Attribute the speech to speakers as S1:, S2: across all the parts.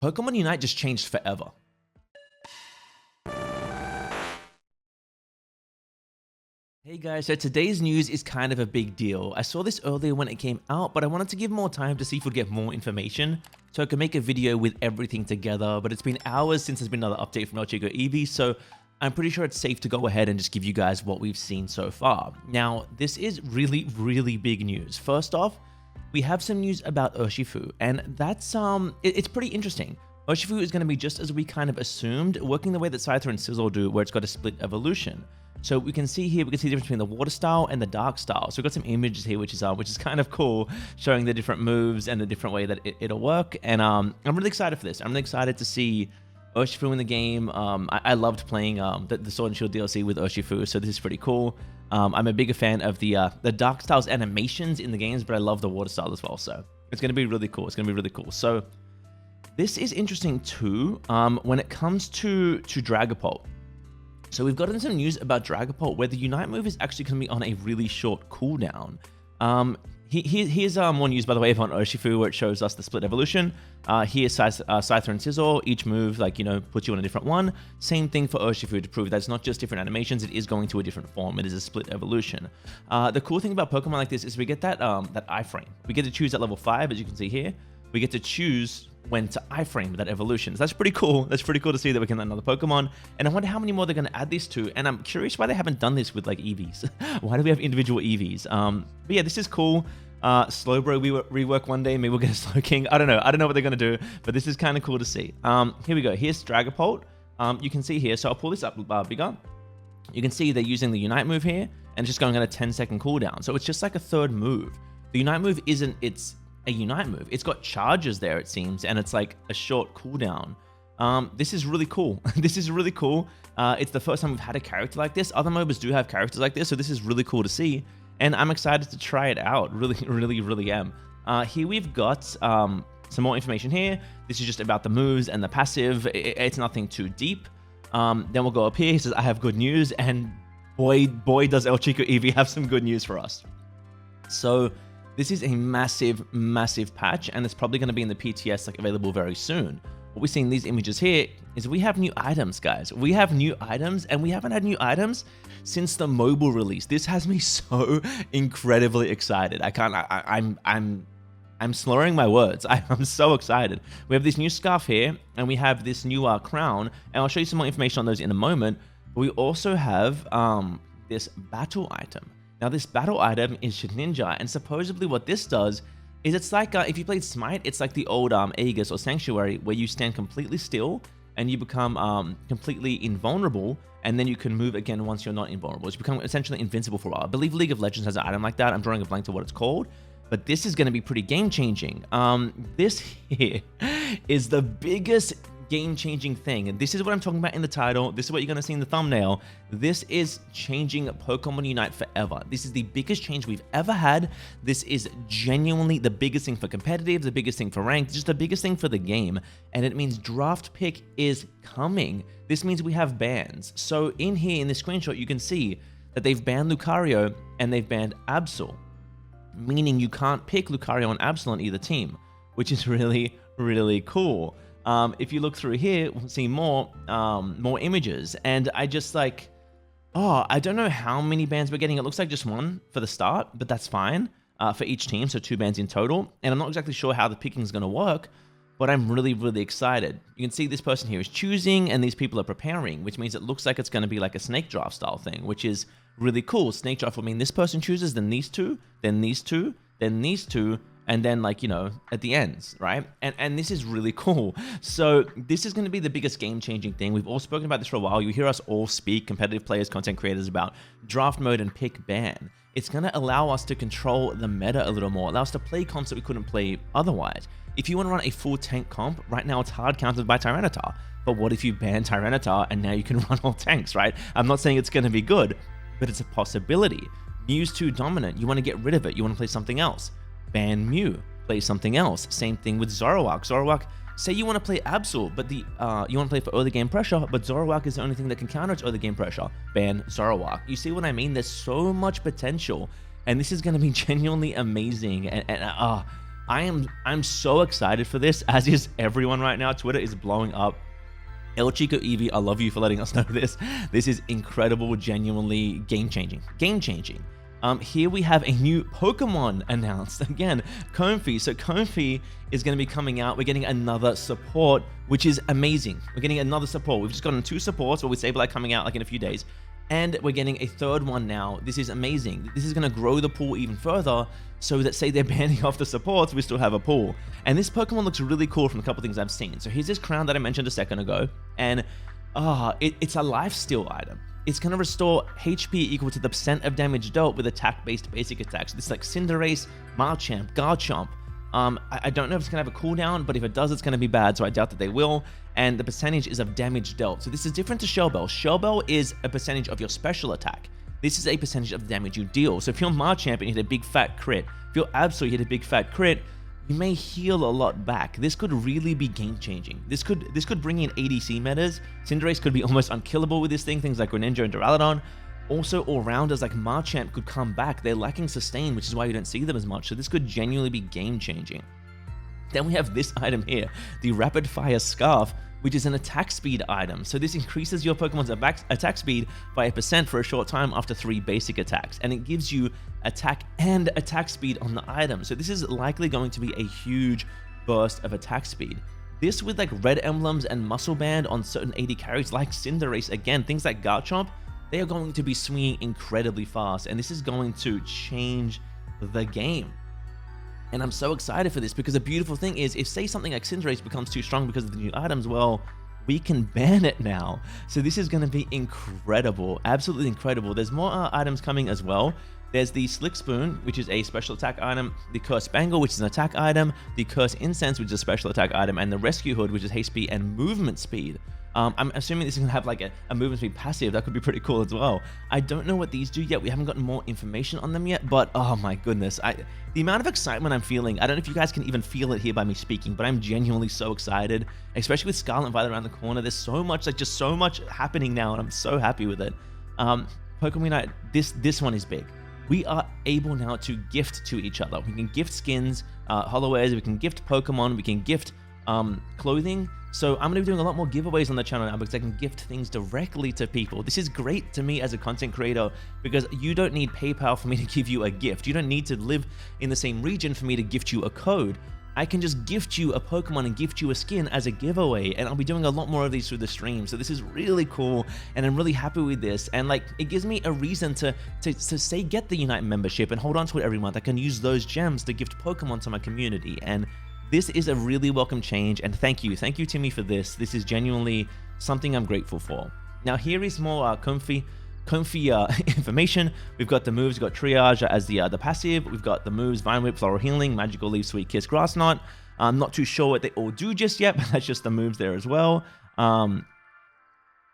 S1: Pokemon Unite just changed forever. Hey guys, so today's news is kind of a big deal. I saw this earlier when it came out, but I wanted to give more time to see if we'd get more information so I could make a video with everything together. But it's been hours since there's been another update from Chico Eevee, so I'm pretty sure it's safe to go ahead and just give you guys what we've seen so far. Now, this is really big news. First off, we have some news about Urshifu, and that's it's pretty interesting. Urshifu is going to be just as we kind of assumed, working the way that Scyther and Sizzle do, where it's got a split evolution. So we can see here, we can see the difference between the water style and the dark style. So we've got some images here, which is kind of cool, showing the different moves and the different way that it'll work. And I'm really excited for this. I'm really excited to see Urshifu in the game. I loved playing the Sword and Shield DLC with Urshifu, so this is pretty cool. I'm a bigger fan of the Dark Styles animations in the games, but I love the Water Style as well, so it's going to be really cool. It's going to be really cool. So this is interesting too when it comes to Dragapult. So we've gotten some news about Dragapult where the Unite move is actually going to be on a really short cooldown. Here's more news, by the way, on Urshifu, where it shows us the split evolution. Here's Scyther and Sizzle. Each move, puts you on a different one. Same thing for Urshifu to prove that it's not just different animations, it is going to a different form. It is a split evolution. The cool thing about Pokemon like this is we get that iframe. We get to choose at level 5, as you can see here. We get to choose when to iframe that evolution. So that's pretty cool. That's pretty cool to see that we can add another Pokemon. And I wonder how many more they're going to add this to. And I'm curious why they haven't done this with Eevees. Why do we have individual Eevees? But yeah, this is cool. Slowbro rework one day. Maybe we'll get a Slowking. I don't know. I don't know what they're going to do. But this is kind of cool to see. Here we go. Here's Dragapult. You can see here. So I'll pull this up bigger. You can see they're using the Unite move here. And it's just going on a 10-second cooldown. So it's just like a third move. The Unite move isn't... It's a Unite move. It's got charges there, it seems, and it's like a short cooldown. This is really cool. This is really cool. It's the first time we've had a character like this. Other MOBAs do have characters like this, so this is really cool to see, and I'm excited to try it out. Really am. Here we've got some more information here. This is just about the moves and the passive. It's nothing too deep. Then we'll go up here. He says, I have good news, and boy does El Chico Eevee have some good news for us. So this is a massive patch, and it's probably going to be in the PTS available very soon. What we see in these images here is we have new items, guys. We have new items, and we haven't had new items since the mobile release. This has me so incredibly excited. I'm slurring my words. I'm so excited. We have this new scarf here, and we have this new crown, and I'll show you some more information on those in a moment. But we also have this battle item. Now, this battle item is Ninja, and supposedly what this does is it's like, if you played Smite, it's like the old Aegis or Sanctuary, where you stand completely still, and you become completely invulnerable, and then you can move again once you're not invulnerable. You become essentially invincible for a while. I believe League of Legends has an item like that. I'm drawing a blank to what it's called, but this is going to be pretty game-changing. This here is the biggest game-changing thing, and this is what I'm talking about in the title. This is what you're going to see in the thumbnail. This is changing Pokemon Unite forever. This is the biggest change we've ever had. This is genuinely the biggest thing for competitive, the biggest thing for ranked, just the biggest thing for the game, and it means draft pick is coming. This means we have bans. So in here, in this screenshot, you can see that they've banned Lucario and they've banned Absol, meaning you can't pick Lucario and Absol on either team, which is really cool. If you look through here, we'll see more images, and I just I don't know how many bans we're getting. It looks like just one for the start, but that's fine for each team, so 2 bans in total, and I'm not exactly sure how the picking is going to work, but I'm really excited. You can see this person here is choosing, and these people are preparing, which means it looks like it's going to be like a snake draft style thing, which is really cool. Snake draft will mean this person chooses, then these two, then these two, then these two, and then at the ends, right? And this is really cool. So this is going to be the biggest game-changing thing. We've all spoken about this for a while. You hear us all speak, competitive players, content creators, about draft mode and pick ban. It's going to allow us to control the meta a little more, allow us to play comps that we couldn't play otherwise. If you want to run a full tank comp, right now it's hard countered by Tyranitar. But what if you ban Tyranitar and now you can run all tanks, right? I'm not saying it's going to be good, but it's a possibility. Mew's too dominant. You want to get rid of it. You want to play something else. Ban Mew, play something else. Same thing with Zoroark. Zoroark, say you want to play Absol, but you want to play for early game pressure, but Zoroark is the only thing that can counter its early game pressure. Ban Zoroark. You see what I mean? There's so much potential, and this is going to be genuinely amazing. And I'm so excited for this, as is everyone right now. Twitter is blowing up. El Chico Eevee, I love you for letting us know this. This is incredible, genuinely game-changing. Game-changing. Here we have a new Pokemon announced. Again, Comfey. So Comfey is going to be coming out. We're getting another support, which is amazing. We're getting another support. We've just gotten 2 supports, but with Sableye coming out like in a few days. And we're getting a 3rd one now. This is amazing. This is going to grow the pool even further, so that, say they're banning off the supports, we still have a pool. And this Pokemon looks really cool from a couple things I've seen. So here's this crown that I mentioned a second ago, and it's a lifesteal item. It's going to restore HP equal to the % of damage dealt with attack-based basic attacks. This is like Cinderace, Marchamp, Garchomp. I don't know if it's going to have a cooldown, but if it does, it's going to be bad, so I doubt that they will. And the percentage is of damage dealt. So this is different to Shell Bell. Shell Bell is a percentage of your special attack. This is a percentage of the damage you deal. So if you're Marchamp and you hit a big fat crit, if you're Absol, you hit a big fat crit, you may heal a lot back. This could really be game-changing. This could bring in ADC metas. Cinderace could be almost unkillable with this thing, things like Greninja and Duraludon. Also, all-rounders like Marchamp could come back. They're lacking sustain, which is why you don't see them as much. So this could genuinely be game-changing. Then we have this item here, the Rapid Fire Scarf, which is an attack speed item. So this increases your Pokemon's attack speed by 1% for a short time after 3 basic attacks, and it gives you attack and attack speed on the item. So this is likely going to be a huge burst of attack speed. This with like red emblems and muscle band on certain AD carries like Cinderace, again, things like Garchomp, they are going to be swinging incredibly fast, and this is going to change the game. And I'm so excited for this, because the beautiful thing is, if say something like Cinderace becomes too strong because of the new items, well, we can ban it now. So this is going to be incredible, absolutely incredible. There's more items coming as well. There's the Slick Spoon, which is a special attack item, the Curse Bangle, which is an attack item, the Curse Incense, which is a special attack item, and the Rescue Hood, which is haste speed and movement speed. I'm assuming this is going to have like a movement speed passive. That could be pretty cool as well. I don't know what these do yet. We haven't gotten more information on them yet, but oh my goodness. The amount of excitement I'm feeling, I don't know if you guys can even feel it here by me speaking, but I'm genuinely so excited, especially with Scarlet and Violet around the corner. There's so much, like just so much happening now, and I'm so happy with it. Pokemon Unite, this one is big. We are able now to gift to each other. We can gift skins, holowares, we can gift Pokemon, we can gift clothing. So I'm going to be doing a lot more giveaways on the channel now, because I can gift things directly to people. This is great to me as a content creator, because you don't need PayPal for me to give you a gift. You don't need to live in the same region for me to gift you a code. I can just gift you a Pokemon and gift you a skin as a giveaway, and I'll be doing a lot more of these through the stream. So this is really cool, and I'm really happy with this. And like, it gives me a reason to say get the Unite membership and hold on to it every month. I can use those gems to gift Pokemon to my community, and this is a really welcome change, and thank you Timmy for this. This is genuinely something I'm grateful for. Now here is more comfy information. We've got the moves. We've got Triage as the passive. We've got the moves: Vine Whip, Floral Healing, Magical Leaf, Sweet Kiss, Grass Knot. I'm not too sure what they all do just yet, but that's just the moves there as well.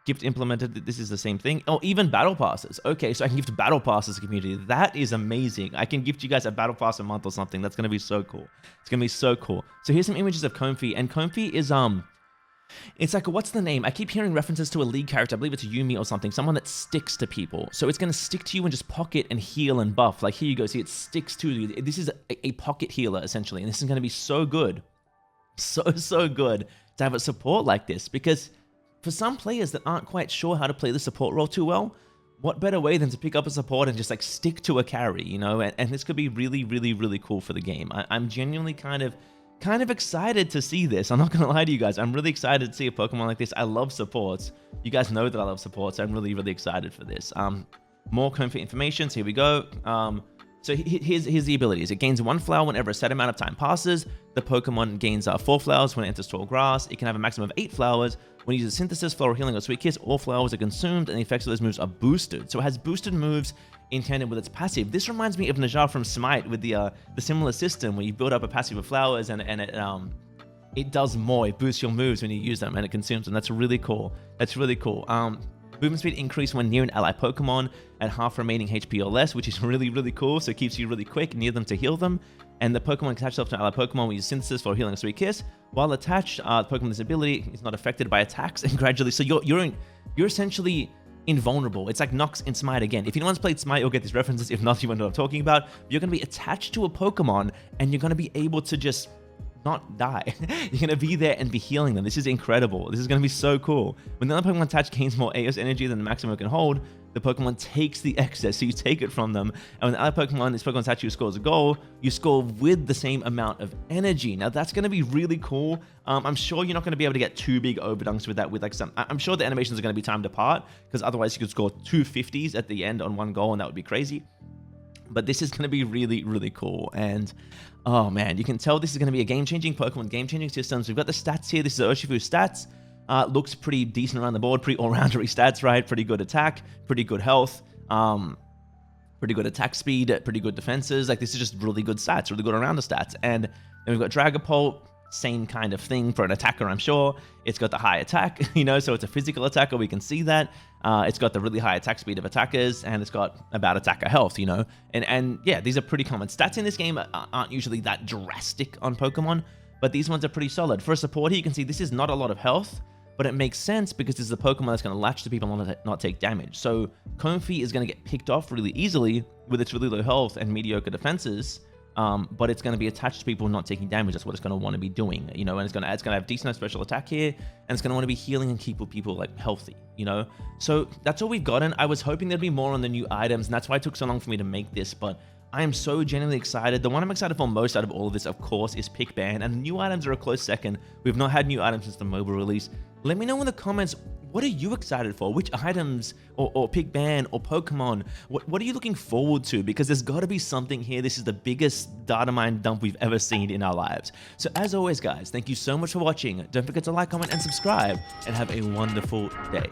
S1: Gift implemented, this is the same thing. Oh, even battle passes. Okay, so I can gift battle passes to the community. That is amazing. I can gift you guys a battle pass a month or something. That's going to be so cool. It's going to be so cool. So here's some images of Comfey, and Comfey is, it's like, what's the name? I keep hearing references to a League character. I believe it's a Yumi or something. Someone that sticks to people. So it's going to stick to you and just pocket and heal and buff. Like, here you go. See, it sticks to you. This is a pocket healer, essentially. And this is going to be so good. So good to have a support like this, because for some players that aren't quite sure how to play the support role too well, what better way than to pick up a support and just like stick to a carry, you know? And this could be really cool for the game. I'm genuinely kind of excited to see this. I'm not gonna lie to you guys. I'm really excited to see a Pokemon like this. I love supports. You guys know that I love supports. I'm really excited for this. More Comfey information. So here we go. So here's the abilities. It gains 1 flower whenever a set amount of time passes. The Pokemon gains 4 flowers when it enters tall grass. It can have a maximum of 8 flowers. When it uses Synthesis, Floral Healing, or Sweet Kiss, all flowers are consumed, and the effects of those moves are boosted. So it has boosted moves in tandem with its passive. This reminds me of Najar from Smite with the similar system where you build up a passive of flowers, and it does more. It boosts your moves when you use them, and it consumes them. That's really cool. Movement speed increase when near an ally Pokemon at half remaining HP or less, which is really cool. So it keeps you really quick near them to heal them. And the Pokemon can attach itself to an ally Pokemon when you use Synthesis for healing a Sweet Kiss. While attached, the Pokemon's ability is not affected by attacks and gradually. So you're essentially invulnerable. It's like Nox in Smite again. If anyone's played Smite, you'll get these references. If not, you won't know what I'm talking about. You're going to be attached to a Pokemon, and you're going to be able to just not die. You're going to be there and be healing them. This is incredible. This is going to be so cool. When the other Pokemon attached gains more AOS energy than the maximum it can hold, the Pokemon takes the excess, so you take it from them. And when the other Pokemon, this Pokemon statue scores a goal, you score with the same amount of energy. Now that's going to be really cool. I'm sure you're not going to be able to get too big overdunks with that. With like I'm sure the animations are going to be timed apart, because otherwise you could score 250s at the end on one goal, and that would be crazy. But this is going to be really, really cool. And oh man, you can tell this is going to be a game-changing Pokemon, game-changing systems. We've got the stats here. This is Urshifu's stats. Looks pretty decent around the board, pretty all-roundery stats, right? Pretty good attack, pretty good health, pretty good attack speed, pretty good defenses. Like, this is just really good stats, really good around the stats. And then we've got Dragapult, same kind of thing for an attacker, I'm sure. It's got the high attack, you know, so it's a physical attacker. We can see that. It's got the really high attack speed of attackers, and it's got about attacker health, you know. And yeah, these are pretty common. Stats in this game aren't usually that drastic on Pokemon, but these ones are pretty solid. For a support here, you can see this is not a lot of health, but it makes sense because this is a Pokemon that's going to latch to people and not take damage. So Comfey is going to get picked off really easily with its really low health and mediocre defenses, but it's going to be attached to people not taking damage. That's what it's going to want to be doing, you know, and it's going to have decent special attack here, and it's going to want to be healing and keep people like healthy, you know. So that's all we've gotten. I was hoping there'd be more on the new items, and that's why it took so long for me to make this, but I am so genuinely excited. The one I'm excited for most out of all of this, of course, is Pick Ban, and new items are a close second. We've not had new items since the mobile release. Let me know in the comments, what are you excited for? Which items or Pick Ban or Pokemon? What are you looking forward to? Because there's got to be something here. This is the biggest data mine dump we've ever seen in our lives. So as always, guys, thank you so much for watching. Don't forget to like, comment, and subscribe, and have a wonderful day.